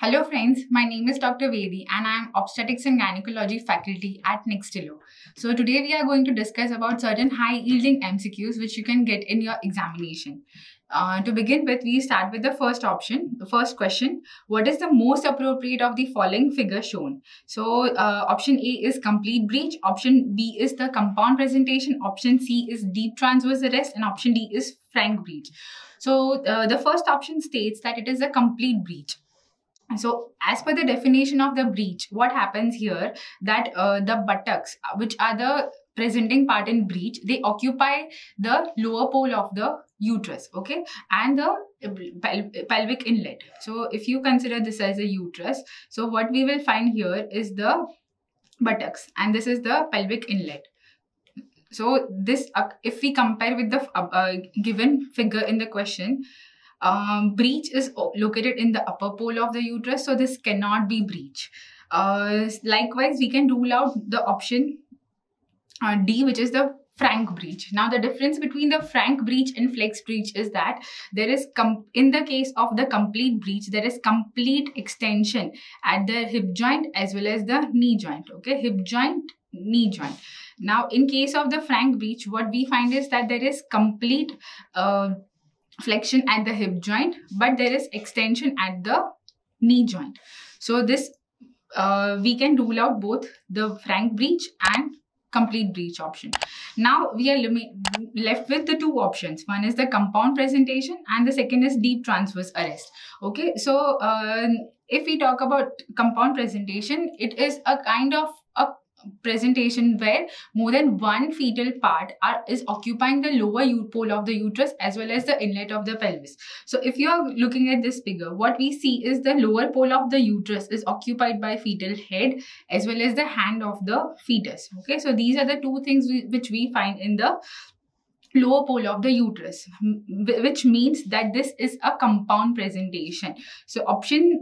Hello friends, my name is Dr. Vedi and I am Obstetrics and Gynecology faculty at Nextillo. So today we are going to discuss about certain high yielding MCQs which you can get in your examination. To begin with, we start with the first option. The first question, what is the most appropriate of the following figure shown? So option A is complete breech, option B is the compound presentation, option C is deep transverse arrest, and option D is frank breech. So the first option states that it is a complete breech. So as per the definition of the breech, what happens here that the buttocks, which are the presenting part in breech, they occupy the lower pole of the uterus, okay, and the pelvic inlet. So if you consider this as a uterus, so what we will find here is the buttocks and this is the pelvic inlet. So this, if we compare with the given figure in the question, breech is located in the upper pole of the uterus, so this cannot be breech. Likewise, we can rule out the option D, which is the frank breech. Now, the difference between the frank breech and flex breech is that there is, in the case of the complete breech, there is complete extension at the hip joint as well as the knee joint, okay, hip joint, knee joint. Now, in case of the frank breech, what we find is that there is complete flexion at the hip joint, but there is extension at the knee joint. So this we can rule out both the frank breech and complete breech option. Now we are left with the two options. One is the compound presentation and the second is deep transverse arrest. Okay, so if we talk about compound presentation, it is a kind of a presentation where more than one fetal part is occupying the lower pole of the uterus as well as the inlet of the pelvis. So if you are looking at this figure, what we see is the lower pole of the uterus is occupied by fetal head as well as the hand of the fetus. Okay, so these are the two things which we find in the lower pole of the uterus, which means that this is a compound presentation. So option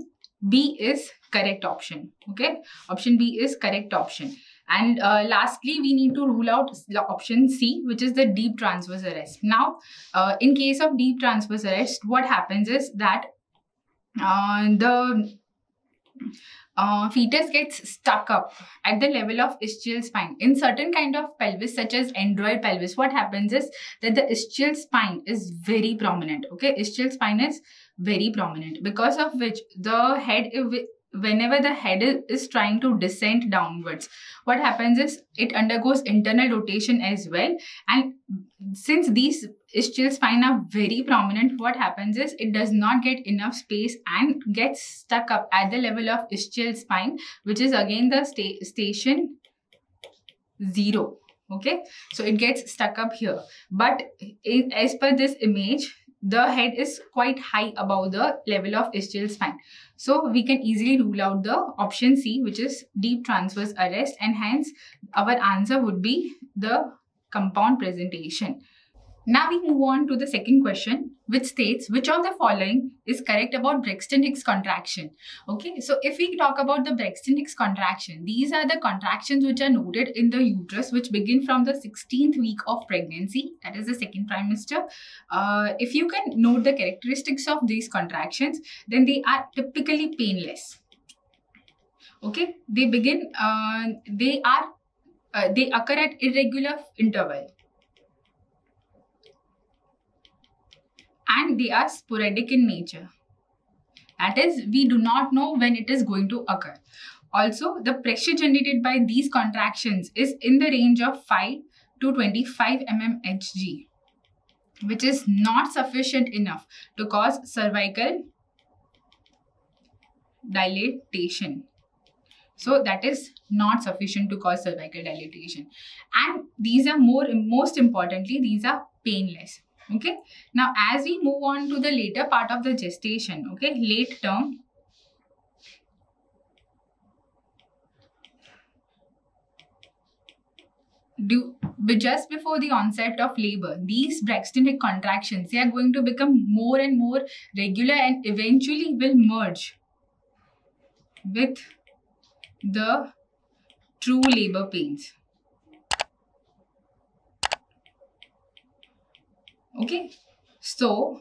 B is correct option. Okay, option B is correct option. And lastly, we need to rule out the option C, which is the deep transverse arrest. Now, in case of deep transverse arrest, what happens is that the fetus gets stuck up at the level of ischial spine. In certain kind of pelvis, such as android pelvis, what happens is that the ischial spine is very prominent. Okay, ischial spine is very prominent, because of which the head, whenever the head is trying to descend downwards, what happens is it undergoes internal rotation as well. And since these ischial spine are very prominent, what happens is it does not get enough space and gets stuck up at the level of ischial spine, which is again the station 0. Okay, so it gets stuck up here. But as per this image, the head is quite high above the level of ischial spine. So we can easily rule out the option C, which is deep transverse arrest, and hence our answer would be the compound presentation. Now we move on to the second question, which states which of the following is correct about Brexit Contraction. Okay, so if we talk about the Brexit Contraction, these are the contractions which are noted in the uterus, which begin from the 16th week of pregnancy, that is the second trimester. If you can note the characteristics of these contractions, then they are typically painless. Okay, they begin, they occur at irregular interval. And they are sporadic in nature. That is, we do not know when it is going to occur. Also, the pressure generated by these contractions is in the range of 5 to 25 mmHg, which is not sufficient enough to cause cervical dilatation. So that is not sufficient to cause cervical dilatation. And these are most importantly, these are painless. Okay, now as we move on to the later part of the gestation, okay, late term, just before the onset of labor, these Brexit contractions, they are going to become more and more regular and eventually will merge with the true labor pains. Okay, so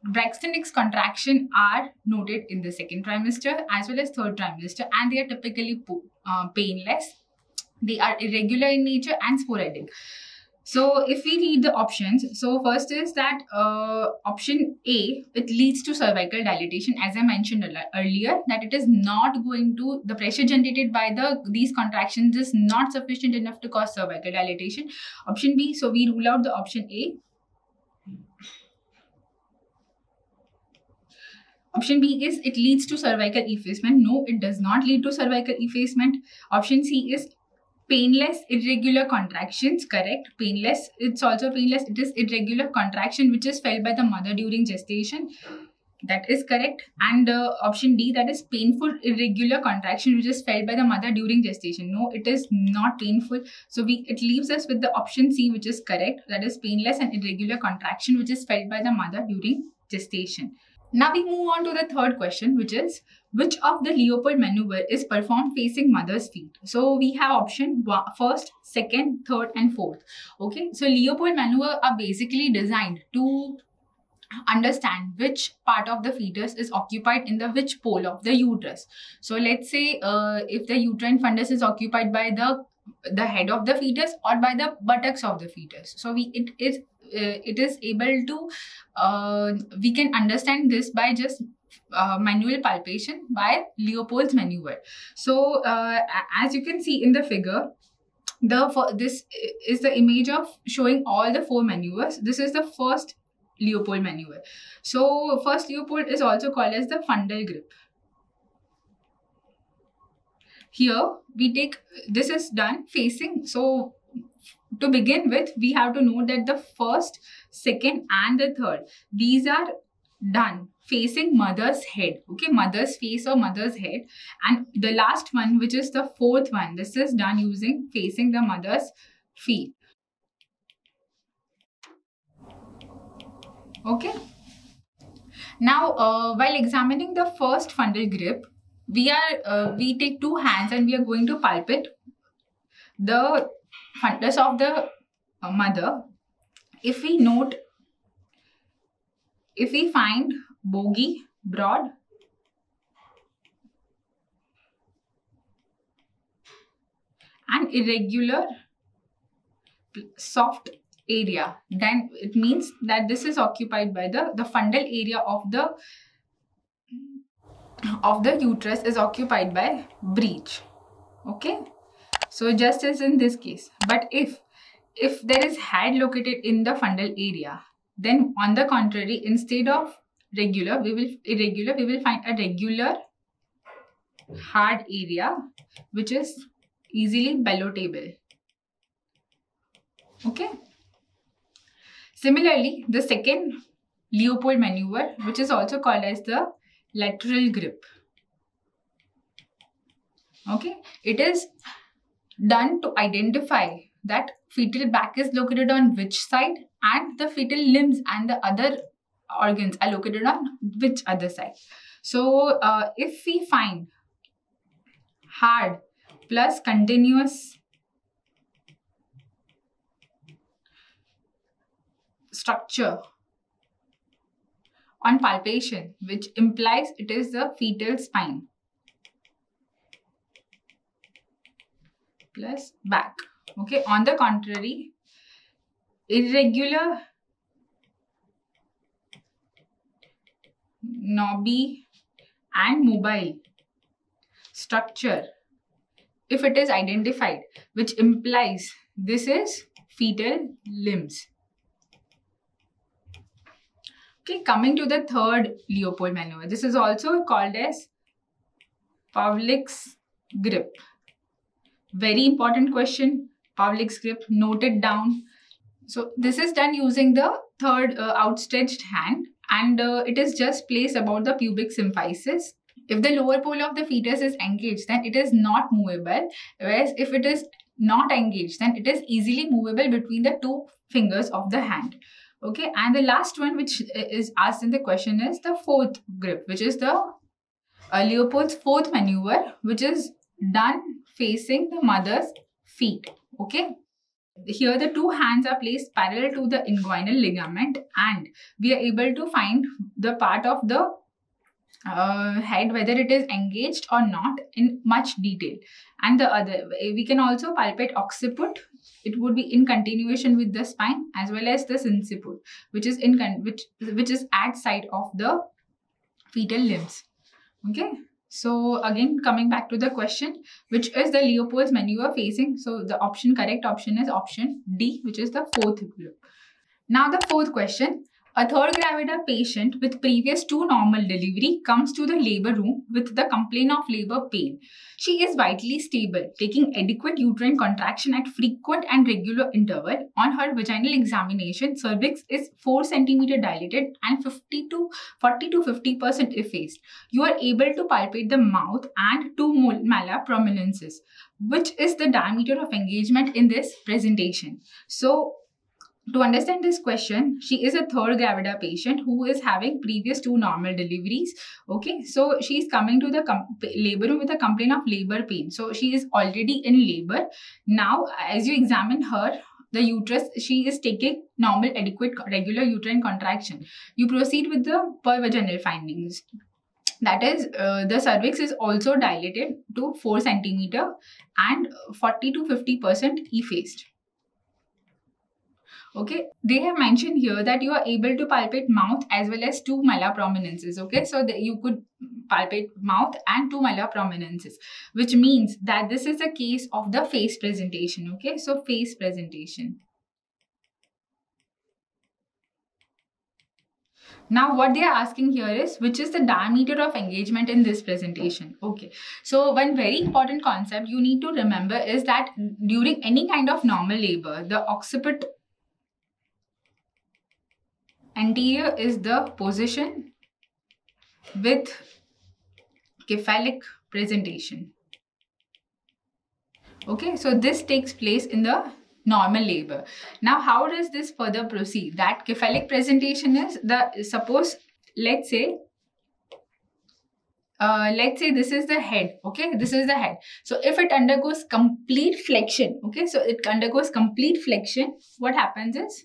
Braxton contraction are noted in the second trimester as well as third trimester, and they are typically painless. They are irregular in nature and sporadic. So if we read the options, so first is that option A, it leads to cervical dilatation, as I mentioned earlier, that it is not going to, the pressure generated by these contractions is not sufficient enough to cause cervical dilatation. Option B, so we rule out the option A. Option B is it leads to cervical effacement. No, it does not lead to cervical effacement. Option C is painless irregular contractions. Correct. Painless. It's also painless. It is irregular contraction which is felt by the mother during gestation. That is correct. And option D, that is painful irregular contraction which is felt by the mother during gestation. No, it is not painful. So it leaves us with the option C, which is correct. That is painless and irregular contraction which is felt by the mother during gestation. Now we move on to the third question, which is which of the Leopard maneuver is performed facing mother's feet? So we have option first, second, third, and fourth. Okay, so Leopard maneuver are basically designed to understand which part of the fetus is occupied in the which pole of the uterus. So let's say if the uterine fundus is occupied by the head of the fetus or by the buttocks of the fetus. So it is able to we can understand this by just manual palpation by Leopold's maneuver. So as you can see in the figure, this is the image of showing all the 4 maneuvers. This is the first Leopold maneuver. So first Leopold is also called as the Fundal Grip. Here we take, this is done facing, so to begin with we have to know that the first, second and the third, these are done facing mother's head. Okay, mother's face or mother's head. And the last one, which is the fourth one, this is done using facing the mother's feet. Okay. Now, while examining the first fundal grip, we take 2 hands and we are going to palpate the fundus of the mother. If we find bogey, broad, and irregular, soft area, then it means that this is occupied by the fundal area of the uterus is occupied by breech. Okay, so just as in this case. But if there is head located in the fundal area, then on the contrary, instead of irregular, we will find a regular hard area which is easily ballotable. Okay. Similarly, the second Leopold maneuver, which is also called as the lateral grip. Okay, it is done to identify that fetal back is located on which side and the fetal limbs and the other organs are located on which other side. So if we find hard plus continuous structure on palpation, which implies it is the fetal spine plus back. Okay, on the contrary, irregular, knobby and mobile structure, if it is identified, which implies this is fetal limbs. Okay, coming to the third Leopold maneuver. This is also called as Publix Grip. Very important question. Publix Grip, note it down. So this is done using the third outstretched hand, and it is just placed about the pubic symphysis. If the lower pole of the fetus is engaged, then it is not movable. Whereas if it is not engaged, then it is easily movable between the 2 fingers of the hand. Okay, and the last one which is asked in the question is the fourth grip, which is the Leopold's fourth maneuver, which is done facing the mother's feet. Okay, here the two hands are placed parallel to the inguinal ligament, and we are able to find the part of the head, whether it is engaged or not, in much detail. And the other, we can also palpate occiput. It would be in continuation with the spine, as well as the sinciput, which is which is at side of the fetal limbs. Okay. So again, coming back to the question, which is the Leopold's maneuver facing? So the correct option is option D, which is the fourth group. Now the fourth question. A third gravida patient with previous to normal delivery comes to the labor room with the complaint of labor pain. She is vitally stable, taking adequate uterine contraction at frequent and regular interval. On her vaginal examination, cervix is 4 cm dilated and 40 to 50% effaced. You are able to palpate the mouth and 2 malar prominences, which is the diameter of engagement in this presentation. So, to understand this question, she is a third gravida patient who is having previous 2 normal deliveries. Okay, so she is coming to the labor room with a complaint of labor pain. So she is already in labor. Now, as you examine her, the uterus, she is taking normal, adequate, regular uterine contraction. You proceed with the pervaginal findings. That is, the cervix is also dilated to 4 cm and 40 to 50% effaced. Okay, they have mentioned here that you are able to palpate mouth as well as 2 malar prominences. Okay, so you could palpate mouth and 2 malar prominences, which means that this is a case of the face presentation. Okay, so face presentation. Now, what they are asking here is, which is the diameter of engagement in this presentation? Okay, so one very important concept you need to remember is that during any kind of normal labor, the occiput anterior is the position with cephalic presentation. Okay, so this takes place in the normal labor. Now, how does this further proceed? That cephalic presentation is suppose, let's say this is the head. Okay, this is the head. So if it undergoes complete flexion, okay, so it undergoes complete flexion, what happens is,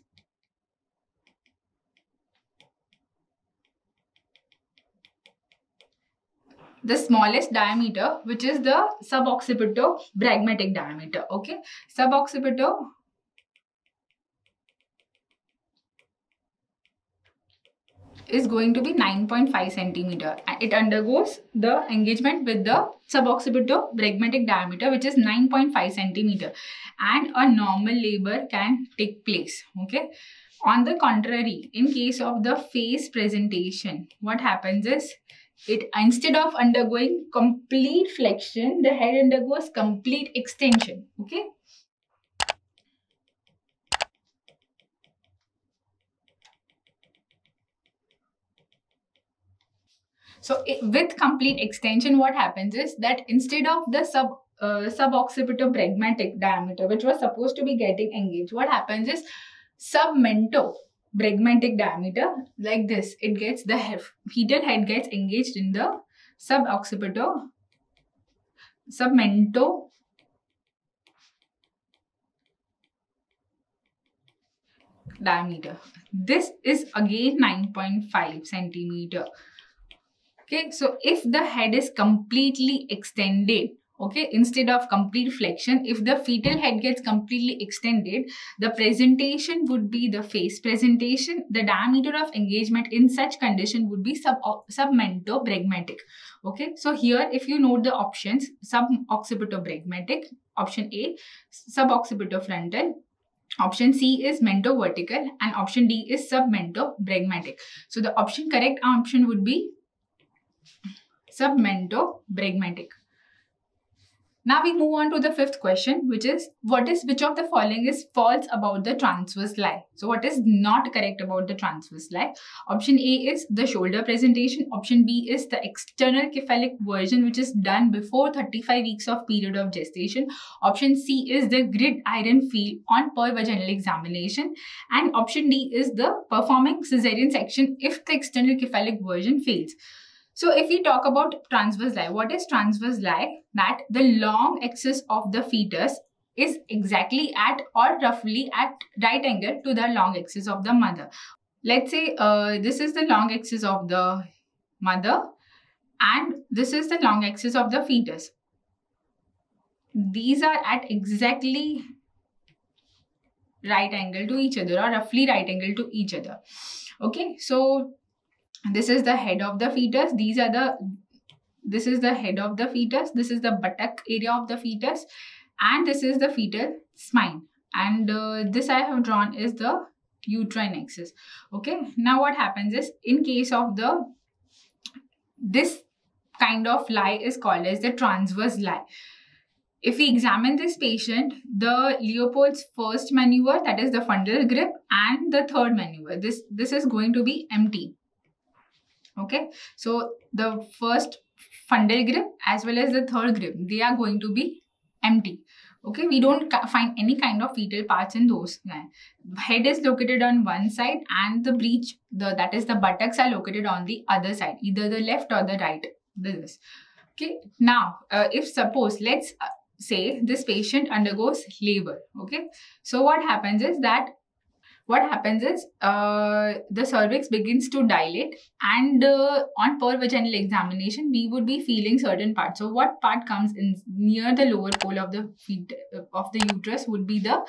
the smallest diameter, which is the suboccipito-bregmatic diameter. Okay, suboccipito is going to be 9.5 centimeter. It undergoes the engagement with the suboccipito-bregmatic diameter, which is 9.5 centimeter, and a normal labor can take place. Okay. On the contrary, in case of the face presentation, what happens is, it, instead of undergoing complete flexion, the head undergoes complete extension. Okay. So with complete extension, what happens is that instead of the suboccipito-bregmatic diameter, which was supposed to be getting engaged, what happens is submento-bregmatic diameter, like this, it gets, the fetal head gets engaged in the submento diameter. This is again 9.5 centimeter. Okay, so if the head is completely extended, okay, instead of complete flexion, if the fetal head gets completely extended, the presentation would be the face presentation. The diameter of engagement in such condition would be submento-bregmatic. Okay, so here if you note the options, suboccipito-bregmatic, option A, suboccipito-frontal, option C is mento-vertical, and option D is submento-bregmatic. So the correct option would be submento-bregmatic. Now we move on to the fifth question, which is, which of the following is false about the transverse lie? So what is not correct about the transverse lie? Option A is the shoulder presentation. Option B is the external cephalic version, which is done before 35 weeks of period of gestation. Option C is the gridiron feel on pervaginal examination. And option D is the performing cesarean section if the external cephalic version fails. So if we talk about transverse lie, what is transverse lie? That the long axis of the fetus is exactly at or roughly at right angle to the long axis of the mother. Let's say this is the long axis of the mother and this is the long axis of the fetus. These are at exactly right angle to each other or roughly right angle to each other. Okay, so this is the head of the fetus. This is the head of the fetus. This is the buttock area of the fetus, and this is the fetal spine. And this I have drawn is the uterine axis. Okay, now what happens is, in case of this kind of lie is called as the transverse lie. If we examine this patient, the Leopard's first maneuver, that is the fundal grip, and the third maneuver, this is going to be empty. Okay, so the first fundal grip as well as the third grip, they are going to be empty. Okay, we don't find any kind of fetal parts in those. Head is located on one side and the breech, that is the buttocks, are located on the other side, either the left or the right. This. Okay, now if suppose let's say this patient undergoes labor. Okay, so what happens is the cervix begins to dilate, and on per vaginal examination we would be feeling certain parts. So what part comes in near the lower pole of the uterus would be the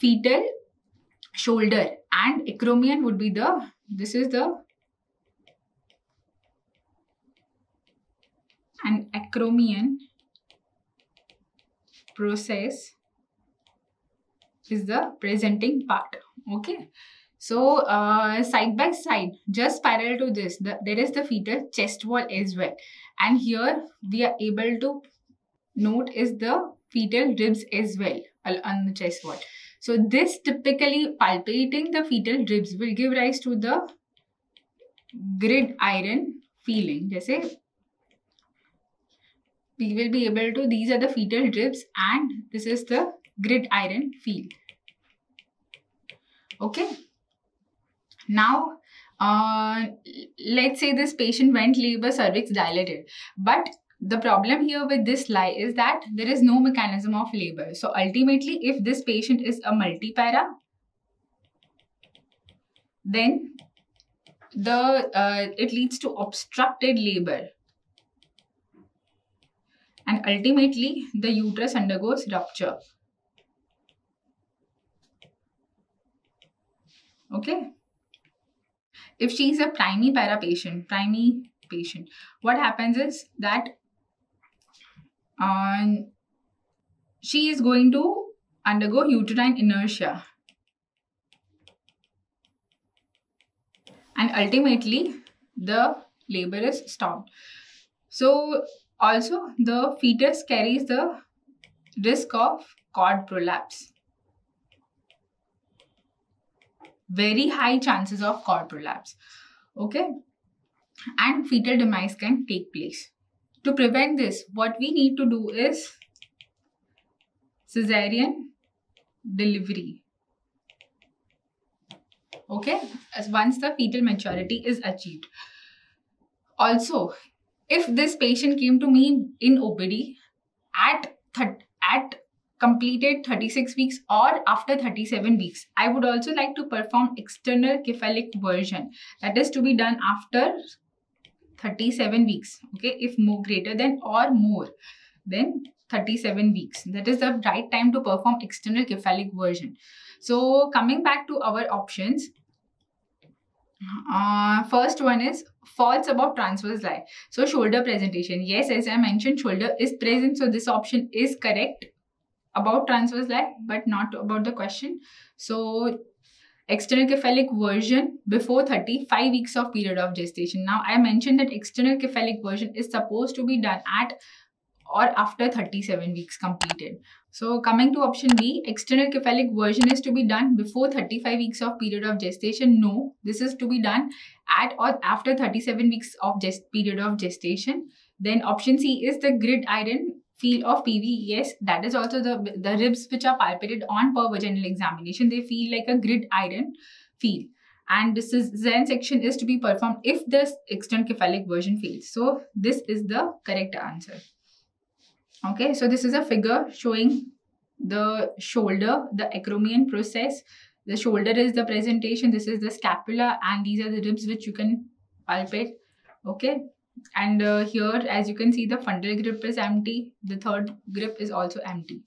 fetal shoulder, and acromion would be acromion process is the presenting part. Okay, so side by side, just parallel to this, there is the fetal chest wall as well, and here we are able to note is the fetal ribs as well on the chest wall. So this typically palpating the fetal ribs will give rise to the gridiron feeling. Jaise we will be able to, these are the fetal ribs and this is the gridiron feel. Okay, now let's say this patient went labor, cervix dilated, but the problem here with this lie is that there is no mechanism of labor. So ultimately, if this patient is a multipara, then it leads to obstructed labor, and ultimately the uterus undergoes rupture. Okay, if she is a primipara patient, what happens is that she is going to undergo uterine inertia, and ultimately the labor is stopped. So also the fetus carries the risk of cord prolapse. Very high chances of cord prolapse. Okay, and fetal demise can take place. To prevent this, what we need to do is cesarean delivery. Okay, as once the fetal maturity is achieved. Also, if this patient came to me in OPD at completed 36 weeks or after 37 weeks, I would also like to perform external Caphelic version. That is to be done after 37 weeks. Okay, if more greater than or more than 37 weeks, that is the right time to perform external Caphelic version. So coming back to our options, first one is false about transverse lie. So shoulder presentation, yes, as I mentioned, shoulder is present, so this option is correct about transverse lie, but not about the question. So external Caphelic version before 35 weeks of period of gestation. Now I mentioned that external Caphelic version is supposed to be done at or after 37 weeks completed. So coming to option B, external Caphelic version is to be done before 35 weeks of period of gestation. No, this is to be done at or after 37 weeks of period of gestation. Then option C is the gridiron feel of PV. Yes, that is also the ribs which are palpated on per vaginal examination. They feel like a gridiron feel. And this is Zen section is to be performed if this external Caphelic version fails. So this is the correct answer. Okay, so this is a figure showing The shoulder, the acromion process. The shoulder is the presentation. This is the scapula, and these are the ribs which you can palpate. Okay. And here, as you can see, the fundal grip is empty. The third grip is also empty.